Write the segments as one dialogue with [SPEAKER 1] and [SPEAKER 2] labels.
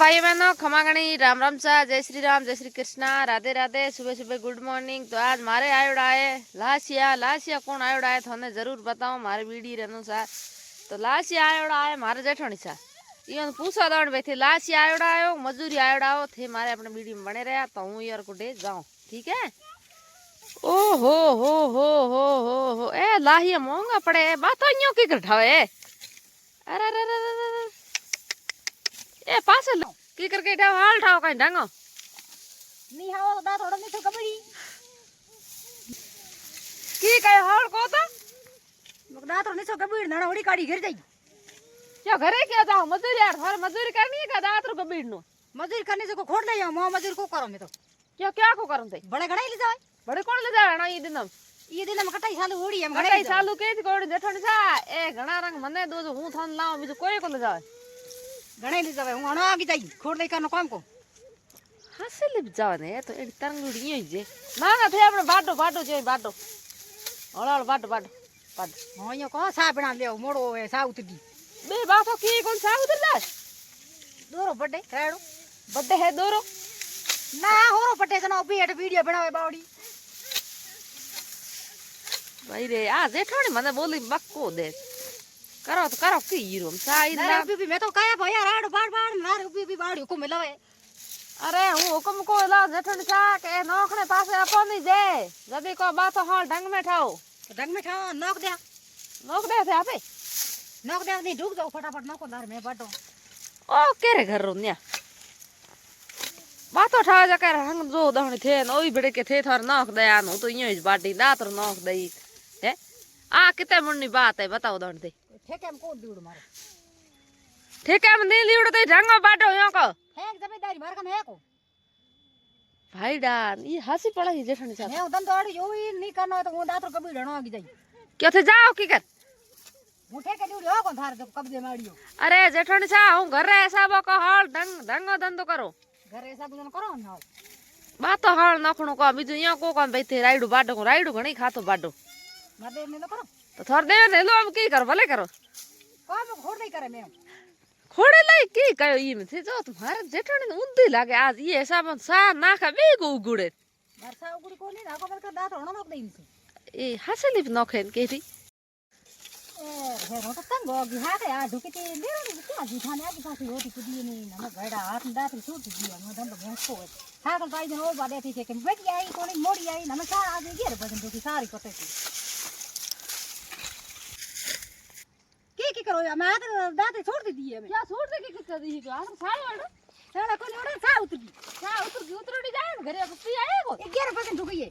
[SPEAKER 1] भाई बहनों खमागणी राम राम सा जय श्री कृष्णा राधे राधे सुबह सुबह गुड मॉर्निंग। तो आज मारे आयोड़ा है लासिया कौन आयोड़ा है थोने जरूर बताओ मारे वीडियो रे अनुसार। तो लासिया आयोड़ा है मारे जेठोनी सा इवन पूछा दौड़ बैठी लासिया आयोड़ा आयो मजूरी आयोड़ा हो थे मारे अपने वीडियो में बने रहा तो हूँ यार को डे जाऊँ ठीक है। ओ हो ए लाहिया महंगा पड़े बात यूं की घटावे अरे अरे अरे ए पास लो की करके ठाव हाल ठाव कहीं ढंगो
[SPEAKER 2] नहीं हाव दा थोड़ा नहीं तो कबड़ी
[SPEAKER 1] की कहे हाल को तो
[SPEAKER 2] दा थोड़ा नहीं तो कबड़ी ना होड़ी काड़ी घर जाई
[SPEAKER 1] क्या घरे क्या जाओ मजदूरी यार थारे मजदूरी करनी है का दात रुपए बीड़ नो
[SPEAKER 2] मजदूरी करने से को खोड़ ले जाओ मो मजदूर को करो मैं तो
[SPEAKER 1] क्या क्या को करन थे
[SPEAKER 2] बड़े घड़ाई ले जाओ
[SPEAKER 1] बड़े कौन ले जावे ना ये दिन
[SPEAKER 2] में कटाई सालू होड़ी हम
[SPEAKER 1] घड़ाई चालू के कोड़ी जेठोनी सा ए घणा रंग मने दो जो हूं थान लाओ बीजो कोई को ले जावे
[SPEAKER 2] घड़ाई ले जावे हूं अणो आगी जाई खोड़ दे करनो काम को
[SPEAKER 1] हसे ले जावे ने तो एडी तरंगुड़ी ही जे ना ना थे अपने बाडो बाडो जे बाडो ओला बाडो बाडो बाडो
[SPEAKER 2] हां यो को सा बना ले मोड़ो है सा उतरी
[SPEAKER 1] बे बातो की कौन सा उतर जा
[SPEAKER 2] दोरो बड्डे रेड़ो
[SPEAKER 1] बड्डे है दोरो
[SPEAKER 2] ना होरो पट्टे जना बेट वीडियो बनावे बावड़ी
[SPEAKER 1] भाई रे आ जेठोनी मने बोली बक्को दे करो तो करो की हीरो साई ना
[SPEAKER 2] भी मैं तो काया भैया राड़ बाड़ बाड़ मार भी बाड़ी को मिलावे
[SPEAKER 1] अरे हूँ हुकुम को ला जेठोनी सा के नौखने पासे अपनी जे जदी को बात हाल ढंग में ठाओ
[SPEAKER 2] ढंग में ठाओ नोक दे
[SPEAKER 1] थे आपे
[SPEAKER 2] नोक दे नहीं ढुक जाओ फटाफट नोको दार में बाटो
[SPEAKER 1] ओ केरे घर रो न्या बातो ठा जा कर हंग जो दहनी थे न ओई बड़े के थे थर नोक दया नु तो यूं ही बाटी दातर नोक दई है आ किते मुन्नी बात है बताओ दहन दे
[SPEAKER 2] ठेके में कौन दूड़ मारे
[SPEAKER 1] ठेके में नहीं लीड़ दे ढंग में बाटो यो को
[SPEAKER 2] है जमींदारी मार का है को
[SPEAKER 1] भाई डान ये हंसी पड़ा ही जेठनी सा
[SPEAKER 2] मैं उदन दौड़ यो ही नहीं करना तो वो दातर कभी ढणो आगी जाई
[SPEAKER 1] क्या थे जाओ की कर
[SPEAKER 2] मुठे के दूड़ हो कौन थार तो कब्जे मारियो
[SPEAKER 1] अरे जेठनी सा हूं घर रे सब को हाल ढंग धंधो करो
[SPEAKER 2] घर ऐसा बुझन करो ना
[SPEAKER 1] बात तो हाल नखणो को बीजू यो को कौन बैठे राइडू बाडो को राइडू घणी खातो बाडो
[SPEAKER 2] मदे ने करो
[SPEAKER 1] तो थोर दे ने लो अब की कर भले करो
[SPEAKER 2] काम खोड़ नहीं करे मैं
[SPEAKER 1] खोड़े लाई की कयो ई में थे जो तुम्हारे जेठणी ने उद्दी लागे आज ये सब सा नाखा बेगो उगुड़े
[SPEAKER 2] वर्षा उगुड़ी को नहीं नाको बरका दात होनो नोक देइन से
[SPEAKER 1] ए हसली नखन केठी
[SPEAKER 2] हे रोट तंग होगी हा के आ ढुकते ले क्या जुठाने आगे पास होती कुदी नहीं ना गड़ा हाथ दात छूट दिया मैं दंड भैंस को हा कल पाई दिन और बादे थी के बैठ आई कोनी मोड़ी आई नमस्कार आगे गिर बदन ढुकी सारी पते की करो या मैं दात छोड़ दी है मैं
[SPEAKER 1] क्या छोड़ दे की कर दी तो हम साल वाला
[SPEAKER 2] साला कोनी ओड़े सा
[SPEAKER 1] उतरड़ी जाए घरे पत्ती आए को
[SPEAKER 2] 11 बजे ढुकी है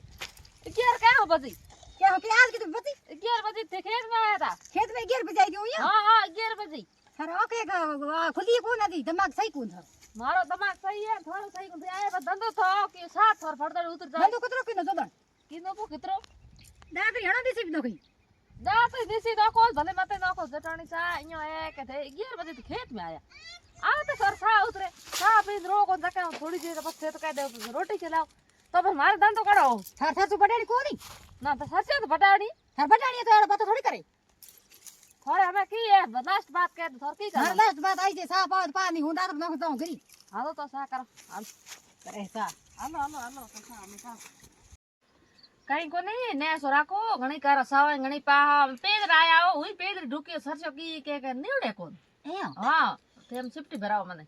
[SPEAKER 1] 11 का हो बजी
[SPEAKER 2] क्या हो आज की तो बती
[SPEAKER 1] 11 बजे थे खेत में आया था
[SPEAKER 2] खेत में 11 बजे आई हूं या
[SPEAKER 1] हां 11 बजे
[SPEAKER 2] सर ओके का खुली को ना दी दिमाग सही कौन था
[SPEAKER 1] मारो दिमाग सही है थोड़ा सही कौन आए बस धंधो तो कि साथ और फड़दड़ उतर जाए
[SPEAKER 2] धंधो कतरो किनो जोदन
[SPEAKER 1] किनो को कितरो
[SPEAKER 2] दात हणो दिसी भी नखी
[SPEAKER 1] दात दिसी नको भले मते नको जटाणी सा इयो है के थे 11 बजे खेत में आया आते सर सा उतरे सा पीन रो को जका थोड़ी देर बस खेत का दे रोटी खिलाओ तो फिर मारे धंधो करो
[SPEAKER 2] थर सु बटाड़ी कोनी
[SPEAKER 1] ना तो सच्चे तो बटाड़ी
[SPEAKER 2] थर बटाड़ी तो पता थोड़ी करे
[SPEAKER 1] थोड़े हमें की है लास्ट बात कह थोर की कर
[SPEAKER 2] लास्ट बात आई जे सा पानी हुंदा तो नख जाऊं गरी
[SPEAKER 1] हालो तो सा करो हाल
[SPEAKER 2] करे सा
[SPEAKER 1] हालो तो सा हमें सा कहीं को नहीं ने सोरा को घणी कर सावा घणी पा पेद आया हो हुई पेद ढुके सरसो की के निवड़े कोन
[SPEAKER 2] ए
[SPEAKER 1] हां तेम शिफ्टी भराओ मने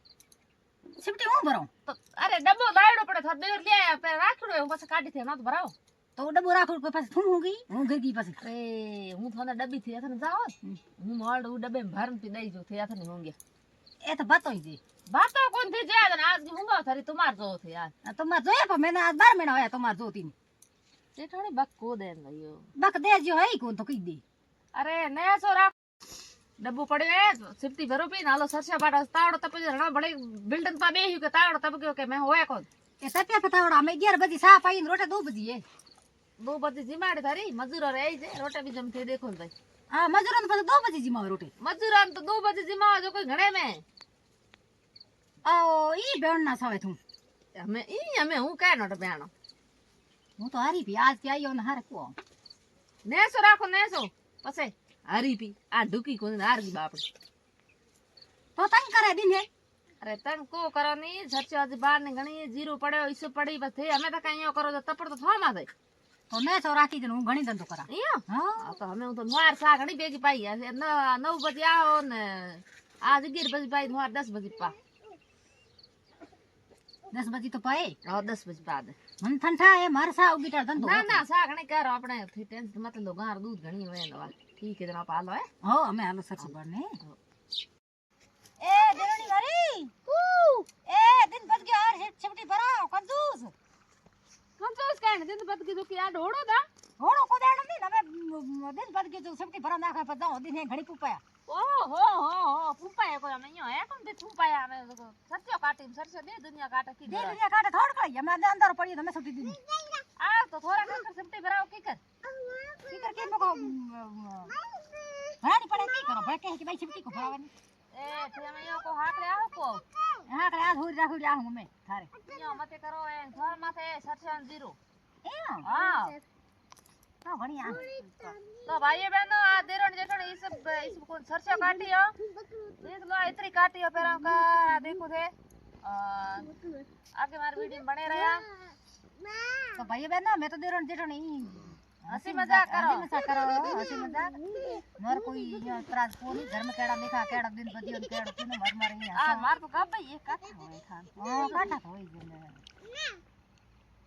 [SPEAKER 2] शिफ्टी हूं भरो
[SPEAKER 1] तो अरे डब्बो लायड़ो पड़े था देर ले आया पे राखड़ो है बस काटी थे ना तो भराओ
[SPEAKER 2] तो डब्बो राखो के पास थूं होगी हूं गई पास
[SPEAKER 1] अरे हूं थोने डब्बी थी अथने जाओ हूं मोड़ उ डब्बे में भरन पी दई जो थे अथने होंगे
[SPEAKER 2] ए तो बात होई जे
[SPEAKER 1] बातो कौन थे जे आज की हुंगा थारी तुम्हार जो थे यार
[SPEAKER 2] तो मैं जोया पर मैंने आज 12 महीना होया तुम्हार जो तीन
[SPEAKER 1] जेठाणी बक को देन भइयो
[SPEAKER 2] बक दे जो है कौन तो कई दे
[SPEAKER 1] अरे नया सो राख डब्बो पड़े है सिफ्टी भरो पी नालो सरसा बाटा तावड़ो तप जना बड़े बिल्डिंग पा बेही के तावड़ो तप के मैं होया कौन
[SPEAKER 2] ए सत्या पतावड़ा में 11 बजे सा पाई रोटे 2 बजे
[SPEAKER 1] 2 बजे जिमाड़े थारी मजूर रे आई जे रोटे भी जमते देखो भाई
[SPEAKER 2] हां मजूरन पर 2 बजे जिमा रोटे
[SPEAKER 1] मजूरन तो 2 बजे जिमा जो कोई घणे में
[SPEAKER 2] ओ ई बेण ना सावे तू
[SPEAKER 1] हमें हूं कह नोट बेणो
[SPEAKER 2] હું તો હારી પી આજ કે આયો ને હારે કો
[SPEAKER 1] નેસો રાખો નેસો પછે હારી પી આ ઢુકી કોને હારગી બાપડી
[SPEAKER 2] તો તંગ કરે દિને
[SPEAKER 1] अरे तंग को करो नी सच्चे आज बाहर ने घणी जीरो पड़े इसो पड़ी बस थे हमें तो कहीं करो तो तपड़ तो थोड़ा माथे
[SPEAKER 2] तो मैं तो राखी दिन हूँ घणी धंधो करा
[SPEAKER 1] इयो
[SPEAKER 2] हाँ
[SPEAKER 1] तो हमें तो नवार सा घणी बेगी पाई है 9 बजे आओ ने आज 11 बजे पाई नवार 10 बजे पा
[SPEAKER 2] 10 बजे तो पाए
[SPEAKER 1] और 10 बजे बाद
[SPEAKER 2] मन ठंडा है मार सा उगीटा धंधो
[SPEAKER 1] ना ना सा घणी कर अपने थी टेंशन मत लो गार दूध घणी होए नवा ठीक है जना पालो है
[SPEAKER 2] हो हमें हालो सरसो बढ़ने ए देरणी मारी ए दिन बद गया और छपटी भराओ कंजूस
[SPEAKER 1] कंजूस कहने दिन बद की दुखी आ ढोड़ो दा
[SPEAKER 2] होड़ो को देड़ नहीं ना मैं दिन बद गया तो छपटी भरा ना खा पता दिन है घड़ी पुपाया
[SPEAKER 1] ओ हो फुपाया को नहीं है कौन दे फुपाया मैं सरसों काटी सरसों दे दुनिया काटे की
[SPEAKER 2] दे दुनिया काटे थोड़ कड़ी मैं अंदर पड़ी तो मैं छपटी दी
[SPEAKER 1] आ तो थोड़ा कर सब्टी भराओ की कर
[SPEAKER 2] के मको भरानी पड़े की करो भर के भाई छपटी को भरावनी
[SPEAKER 1] ए थे मैं यो को हाक ले आओ को
[SPEAKER 2] हां करे आज होरी राखो जा हूं मैं थारे
[SPEAKER 1] यो मते करो ए घर माथे सरसों जीरो
[SPEAKER 2] ए
[SPEAKER 1] हां
[SPEAKER 2] तो बढ़िया
[SPEAKER 1] तो भाई बहनों आ देरण जेठण इस कौन सरसों काटी हो देख लो इतनी काटी हो पेरा का देखो थे आगे मार वीडियो बने रहा
[SPEAKER 2] तो भाई बहनों मैं तो देरण जेठण ही
[SPEAKER 1] हंसी मजाक करो
[SPEAKER 2] हंसी मजाक मोर कोई त्रास कोनी घर में केड़ा देखा केड़ा दिन बदियो केड़ा तीनों मर मर ही
[SPEAKER 1] आ मार तो का भाई ये काठा होए खान
[SPEAKER 2] ओ काठा होई